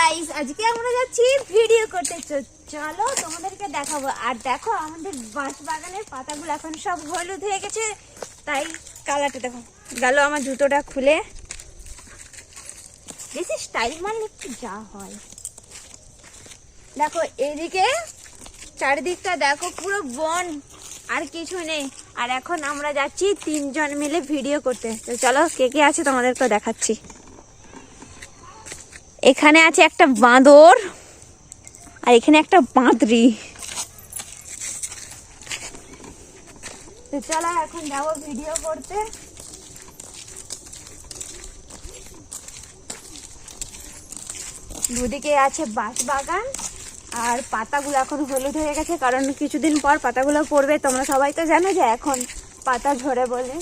Guys, আজকে আমরা যাচ্ছি ভিডিও করতে। চলো তোমাদেরকে দেখাবো। আর দেখো আমাদের বাঁশ বাগানের পাতাগুলো এখন সব হলুদ হয়ে গেছে, তাই কালারটা দেখো। গেল আমার জুতোটা খুলে, বেশি স্টাইল মারলে একটু যা হয়। দেখো এদিকে চারিদিকটা দেখো পুরো বন, আর কিছু নেই। আর এখন আমরা যাচ্ছি 3 জন মিলে ভিডিও করতে। তো চলো কে কে আছে তোমাদেরকে দেখাচ্ছি। এখানে আছে একটা বাঁদর, আর এখানে একটা বাঁদরি। তো চলো এখন যাবো ভিডিও করতে। দুদিকে আছে বাঁশ বাগান, আর পাতাগুলো এখন হলুদ হয়ে গেছে, কারণ কিছুদিন পর পাতাগুলো পড়বে। তোমরা সবাই তো জানো যে এখন পাতা ঝরে বলে।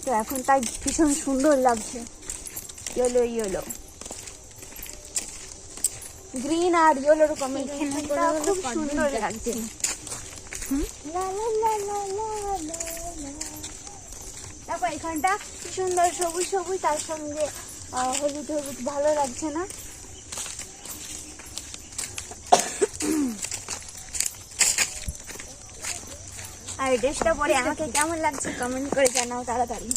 তো এখন তাই ভীষণ সুন্দর লাগছে, ইয়েলো ইয়েলো, গ্রিন আর ইয়েলোর কম্বিনেশনটা খুব সুন্দর লাগছে। দেখো এখানটা কি সুন্দর সবুজ সবুজ, তার সঙ্গে হলুদ হলুদ, ভালো লাগছে না? আর এই ড্রেসটা পরে আমাকে কেমন লাগছে কমেন্ট করে জানাও তাড়াতাড়ি।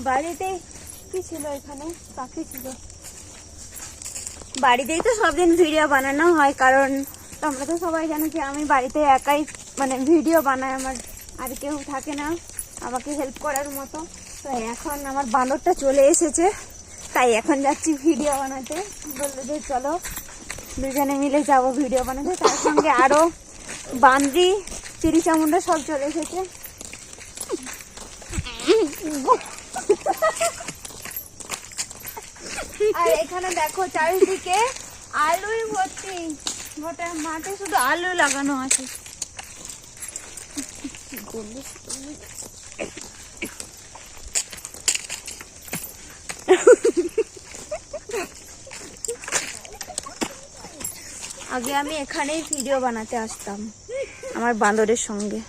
বাড়িতে কি ছিল? এখানে পাখি ছিল। বাড়িতেই তো সব দিন ভিডিও বানানো হয়, কারণ তোমরা তো সবাই জানো যে আমি বাড়িতে একাই মানে ভিডিও বানাই, আমার আর কেউ থাকে না আমাকে হেল্প করার মতো। তো এখন আমার বাঁদরটা চলে এসেছে, তাই এখন যাচ্ছি ভিডিও বানাতে। বললো যে চলো দুজনে মিলে যাবো ভিডিও বানাতে। তার সঙ্গে আরো বান্দ্রি, চিড়ি চামুন্ডা সব চলে এসেছে। আর এখানে দেখো চারিদিকে আলুই ভর্তি, গোটা মাঠে শুধু আলু লাগানো আছে। আগে আমি এখানেই ভিডিও বানাতে আসতাম আমার বাঁদরের সঙ্গে।